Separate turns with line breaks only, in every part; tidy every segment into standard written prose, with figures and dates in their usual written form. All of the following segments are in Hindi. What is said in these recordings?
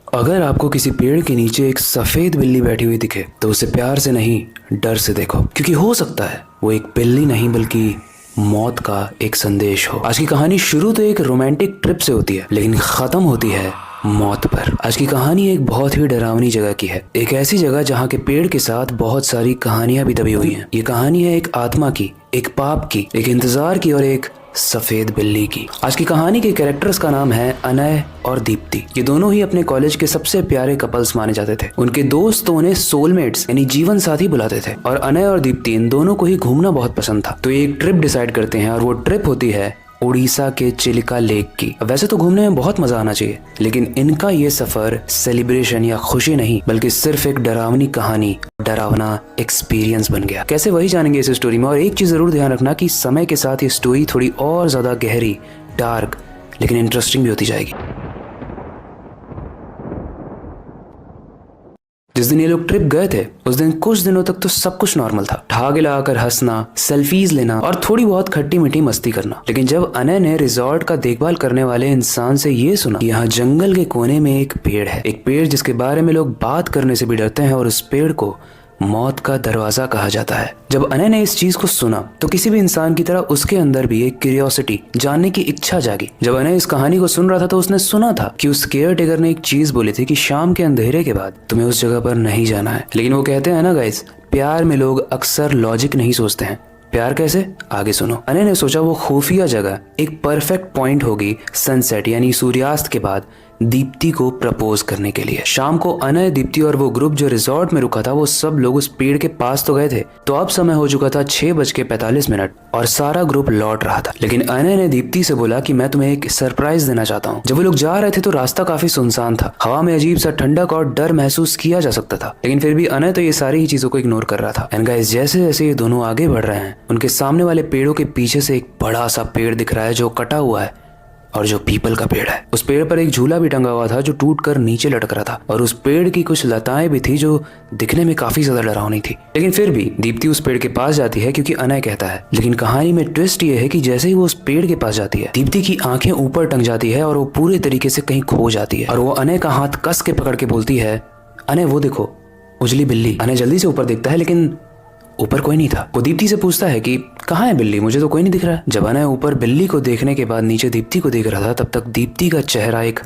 अगर आपको किसी पेड़ के नीचे एक सफेद बिल्ली बैठी हुई दिखे तो उसे प्यार से नहीं, डर से देखो, क्योंकि हो सकता है वो एक बिल्ली नहीं बल्कि मौत का एक संदेश हो। आज की कहानी शुरू तो एक रोमांटिक ट्रिप से होती है, लेकिन खत्म होती है मौत पर। आज की कहानी एक बहुत ही डरावनी जगह की है, एक ऐसी जगह जहाँ के पेड़ के साथ बहुत सारी कहानियां भी दबी हुई हैं। ये कहानी है एक आत्मा की, एक पाप की, एक इंतजार की और एक सफेद बिल्ली की। आज की कहानी के कैरेक्टर्स का नाम है अनय और दीप्ति। ये दोनों ही अपने कॉलेज के सबसे प्यारे कपल्स माने जाते थे। उनके दोस्त तो उन्हें सोलमेट्स यानी जीवन साथी बुलाते थे और अनय और दीप्ति इन दोनों को ही घूमना बहुत पसंद था। तो ये एक ट्रिप डिसाइड करते हैं और वो ट्रिप होती है उड़ीसा के चिलिका लेक की। वैसे तो घूमने में बहुत मजा आना चाहिए, लेकिन इनका ये सफर सेलिब्रेशन या खुशी नहीं बल्कि सिर्फ एक डरावनी कहानी, डरावना एक्सपीरियंस बन गया। कैसे, वही जानेंगे इस स्टोरी में। और एक चीज जरूर ध्यान रखना कि समय के साथ ये स्टोरी थोड़ी और ज्यादा गहरी, डार्क लेकिन इंटरेस्टिंग भी होती जाएगी। जिस दिन ये लोग ट्रिप गए थे उस दिन कुछ दिनों तक तो सब कुछ नॉर्मल था, ठहाके लगाकर हंसना, सेल्फीज लेना और थोड़ी बहुत खट्टी मीठी मस्ती करना। लेकिन जब अनय ने रिजॉर्ट का देखभाल करने वाले इंसान से ये सुना कि यहाँ जंगल के कोने में एक पेड़ है, एक पेड़ जिसके बारे में लोग बात करने से भी डरते हैं और उस पेड़ को मौत का दरवाजा कहा जाता है। जब अनय ने इस चीज को सुना तो किसी भी इंसान की तरह उसके अंदर भी एक क्यूरियोसिटी, जानने की इच्छा जागी। जब अनय इस कहानी को सुन रहा था तो उसने सुना था कि उस केयर टेकर ने एक चीज बोली थी कि शाम के अंधेरे के बाद तुम्हें उस जगह पर नहीं जाना है। लेकिन वो कहते हैं ना गाइस, प्यार में लोग अक्सर लॉजिक नहीं सोचते हैं। प्यार कैसे, आगे सुनो। अनय ने सोचा वो खुफिया जगह एक परफेक्ट पॉइंट होगी सनसेट यानी सूर्यास्त के बाद दीप्ति को प्रपोज करने के लिए। शाम को अनय, दीप्ति और वो ग्रुप जो रिजॉर्ट में रुका था वो सब लोग उस पेड़ के पास तो गए थे। तो अब समय हो चुका था 6:45 और सारा ग्रुप लौट रहा था। लेकिन अनय ने दीप्ति से बोला कि मैं तुम्हें एक सरप्राइज देना चाहता हूँ। जब वो लोग जा रहे थे तो रास्ता काफी सुनसान था, हवा में अजीब सा ठंडक और डर महसूस किया जा सकता था। लेकिन फिर भी अनय तो ये सारी ही चीजों को इग्नोर कर रहा था। एंड गाइस, जैसे जैसे ये दोनों आगे बढ़ रहे हैं उनके सामने वाले पेड़ों के पीछे से एक बड़ा सा पेड़ दिख रहा है जो कटा हुआ है और जो पीपल का पेड़ है। उस पेड़ पर एक झूला भी टंगा हुआ था जो टूट कर नीचे लटक रहा था और उस पेड़ की कुछ लताएं भी थी जो दिखने में काफी ज्यादा डरावनी थी। लेकिन फिर भी दीप्ति उस पेड़ के पास जाती है क्योंकि अनय कहता है। लेकिन कहानी में ट्विस्ट ये है कि जैसे ही वो उस पेड़ के पास जाती है दीप्ति की आंखें ऊपर टंग जाती है और वो पूरे तरीके से कहीं खो जाती है और वो अनय का हाथ कस के पकड़ के बोलती है, अनय वो देखो, उजली बिल्ली। अनय जल्दी से ऊपर देखता है लेकिन ऊपर कोई नहीं था। वो दीप्ति से पूछता है कि कहाँ है बिल्ली, मुझे तो कोई नहीं दिख रहा। जब अनय ऊपर बिल्ली को देखने के बाद नीचे दीप्ति को देख रहा था तब तक दीप्ति का चेहरा एक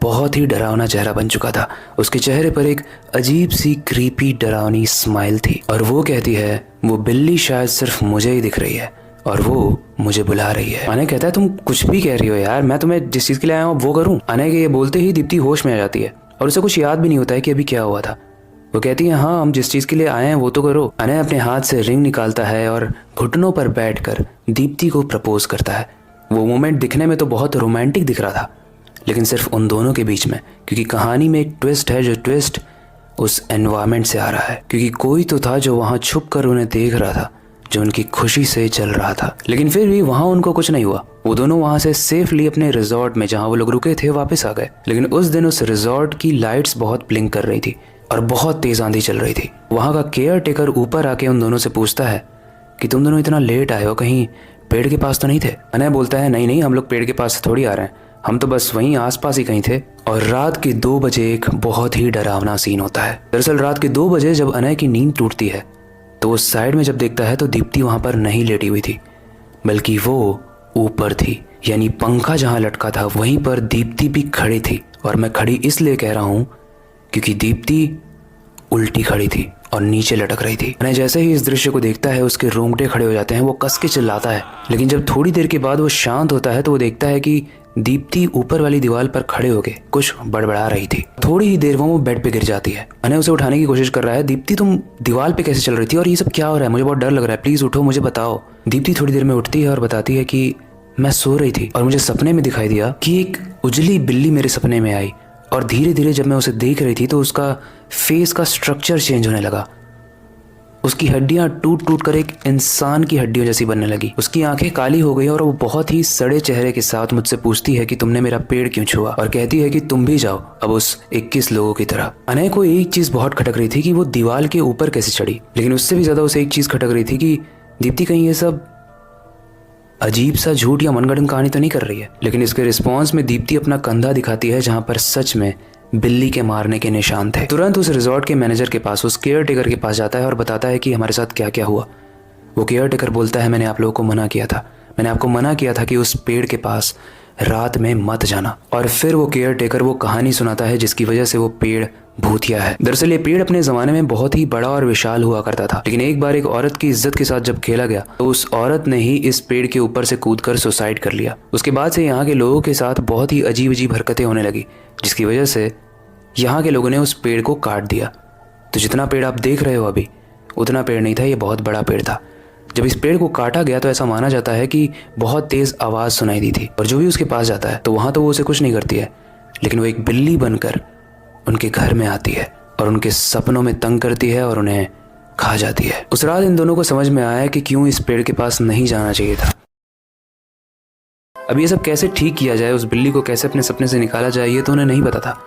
बहुत ही डरावना चेहरा बन चुका था। उसके चेहरे पर एक अजीब सी क्रीपी डरावनी स्माइल थी और वो कहती है वो बिल्ली शायद सिर्फ मुझे ही दिख रही है और वो मुझे बुला रही है। अनय कहता है तुम कुछ भी कह रही हो यार, मैं तुम्हें जिस चीज के लिए आया हूँ वो करूँ। अनय के ये बोलते ही दीप्ति होश में आ जाती है और उसे कुछ याद भी नहीं होता है कि अभी क्या हुआ था। वो कहती है हाँ, हम जिस चीज के लिए आए हैं वो तो करो। अनय अपने हाथ से रिंग निकालता है और घुटनों पर बैठकर दीप्ति को प्रपोज करता है। वो मोमेंट दिखने में तो बहुत रोमांटिक दिख रहा था, लेकिन सिर्फ उन दोनों के बीच में, क्योंकि कहानी में एक ट्विस्ट है जो ट्विस्ट उस एनवायरमेंट से आ रहा है। क्योंकि कोई तो था जो वहां छुप कर उन्हें देख रहा था, जो उनकी खुशी से चल रहा था। लेकिन फिर भी वहां उनको कुछ नहीं हुआ। वो दोनों वहां से सेफली अपने रिजॉर्ट में जहां वो लोग रुके थे वापस आ गए। लेकिन उस दिन उस रिजॉर्ट की लाइट्स बहुत ब्लिंक कर रही थी और बहुत तेज आंधी चल रही थी। वहां का केयर टेकर ऊपर आके उन दोनों से पूछता है कि तुम दोनों इतना लेट आए हो, कहीं पेड़ के पास तो नहीं थे। अनय बोलता है नहीं नहीं, हम लोग पेड़ के पास से थोड़ी आ रहे हैं, हम तो बस वहीं आसपास ही कहीं थे। और रात के 2 बजे एक बहुत ही डरावना सीन होता है। दरअसल रात के 2 बजे जब अनय की नींद टूटती है तो वो साइड में जब देखता है तो दीप्ति वहां पर नहीं लेटी हुई थी, बल्कि वो ऊपर थी। यानी पंखा जहां लटका था वहीं पर दीप्ति भी खड़ी थी। और मैं खड़ी इसलिए कह रहा हूं क्योंकि दीप्ति उल्टी खड़ी थी और नीचे लटक रही थी। अनय जैसे ही इस दृश्य को देखता है उसके रोंगटे खड़े हो जाते हैं, वो कस के चिल्लाता है। लेकिन जब थोड़ी देर के बाद वो शांत होता है तो वो देखता है कि दीप्ति ऊपर वाली दीवार पर खड़े होके कुछ बड़बड़ा रही थी। थोड़ी ही देर वो बेड पे गिर जाती है। अनय उसे उठाने की कोशिश कर रहा है, दीप्ति तुम दीवार पे कैसे चल रही थी और ये सब क्या हो रहा है, मुझे बहुत डर लग रहा है, प्लीज उठो, मुझे बताओ। दीप्ति थोड़ी देर में उठती है और बताती है कि मैं सो रही थी और मुझे सपने में दिखाई दिया कि एक उजली बिल्ली मेरे सपने में आई और धीरे धीरे जब मैं उसे देख रही थी तो उसका फेस का स्ट्रक्चर चेंज होने लगा। उसकी हड्डियां टूट टूट कर एक इंसान की हड्डियों जैसी बनने लगी। उसकी आंखें काली हो गई और वो बहुत ही सड़े चेहरे के साथ मुझसे पूछती है कि तुमने मेरा पेड़ क्यों छुआ, और कहती है कि तुम भी जाओ अब उस 21 लोगों की तरह। अनय को एक चीज बहुत खटक रही थी कि वो दीवार के ऊपर कैसे चढ़ी, लेकिन उससे भी ज्यादा उसे एक चीज खटक रही थी कि दीप्ति कहीं ये सब अजीब सा झूठ या मनगढ़ंत कहानी तो नहीं कर रही है। लेकिन इसके रिस्पॉन्स में दीप्ति अपना कंधा दिखाती है जहां पर सच में बिल्ली के मारने के निशान थे। तुरंत उस रिजॉर्ट के मैनेजर के पास, उस केयर टेकर के पास जाता है और बताता है कि हमारे साथ क्या क्या हुआ। वो केयर टेकर बोलता है, मैंने आप लोगों को मना किया था, मैंने आपको मना किया था कि उस पेड़ के पास रात में मत जाना। और फिर वो केयर टेकर वो कहानी सुनाता है जिसकी वजह से वो पेड़ भूतिया है। दरअसल ये पेड़ अपने जमाने में बहुत ही बड़ा और विशाल हुआ करता था, लेकिन एक बार एक औरत की इज्जत के साथ जब खेला गया तो उस औरत ने ही इस पेड़ के ऊपर से कूदकर सुसाइड कर लिया। उसके बाद से यहाँ के लोगों के साथ बहुत ही अजीब अजीब हरकतें होने लगी, जिसकी वजह से यहाँ के लोगों ने उस पेड़ को काट दिया। तो जितना पेड़ आप देख रहे हो अभी, उतना पेड़ नहीं था, ये बहुत बड़ा पेड़ था। जब इस पेड़ को काटा गया तो ऐसा माना जाता है कि बहुत तेज आवाज़ सुनाई दी थी, और जो भी उसके पास जाता है तो वहाँ तो वो उसे कुछ नहीं करती है, लेकिन वो एक बिल्ली बनकर उनके घर में आती है और उनके सपनों में तंग करती है और उन्हें खा जाती है। उस रात इन दोनों को समझ में आया कि क्यों इस पेड़ के पास नहीं जाना चाहिए था। अब ये सब कैसे ठीक किया जाए, उस बिल्ली को कैसे अपने सपने से निकाला जाए, ये तो उन्हें नहीं पता था।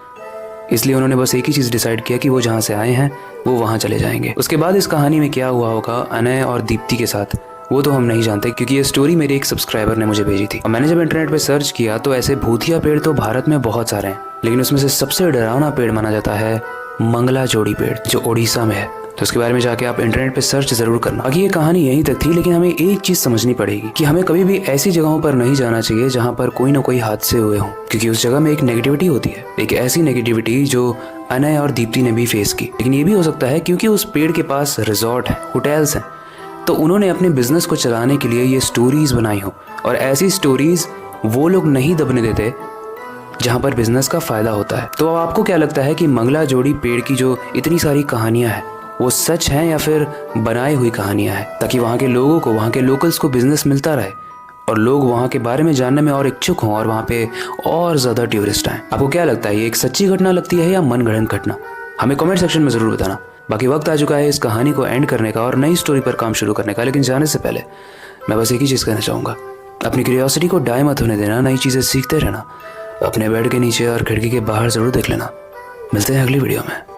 इसलिए उन्होंने बस एक ही चीज़ डिसाइड किया कि वो जहाँ से आए हैं वो वहाँ चले जाएंगे। उसके बाद इस कहानी में क्या हुआ होगा अनय और दीप्ति के साथ, वो तो हम नहीं जानते, क्योंकि ये स्टोरी मेरे एक सब्सक्राइबर ने मुझे भेजी थी। और मैंने जब इंटरनेट पे सर्च किया तो ऐसे भूतिया पेड़ तो भारत में बहुत सारे हैं, लेकिन उसमें से सबसे डरावना पेड़ माना जाता है मंगला जोड़ी पेड़, जो ओडिशा में है। तो उसके बारे में जाके आप इंटरनेट पे सर्च जरूर करना। बाकी ये कहानी यहीं तक थी, लेकिन हमें एक चीज समझनी पड़ेगी कि हमें कभी भी ऐसी जगहों पर नहीं जाना चाहिए जहाँ पर कोई ना कोई हादसे हुए हों, क्योंकि उस जगह में एक नेगेटिविटी होती है, एक ऐसी नेगेटिविटी जो अनय और दीप्ति ने भी फेस की। लेकिन ये भी हो सकता है क्योंकि उस पेड़ के पास रिजॉर्ट है, होटल्स हैं, तो उन्होंने अपने बिजनेस को चलाने के लिए ये स्टोरीज बनाई हो। और ऐसी स्टोरीज वो लोग नहीं दबने देते जहाँ पर बिजनेस का फायदा होता है। तो अब आपको क्या लगता है कि मंगला जोड़ी पेड़ की जो इतनी सारी कहानियां हैं वो सच हैं या फिर बनाई हुई कहानियां हैं, ताकि वहाँ के लोगों को, वहाँ के लोकल्स को बिजनेस मिलता रहे और लोग वहाँ के बारे में जानने में और इच्छुक हों और वहाँ पे और ज़्यादा टूरिस्ट आएँ? आपको क्या लगता है, ये एक सच्ची घटना लगती है या मनगढ़ंत घटना? हमें कमेंट सेक्शन में ज़रूर बताना। बाकी वक्त आ चुका है इस कहानी को एंड करने का और नई स्टोरी पर काम शुरू करने का, लेकिन जाने से पहले मैं बस एक ही चीज़ कहना चाहूँगा, अपनी क्यूरियोसिटी को डाई मत होने देना, नई चीज़ें सीखते रहना, अपने बेड के नीचे और खिड़की के बाहर ज़रूर देख लेना। मिलते हैं अगली वीडियो में।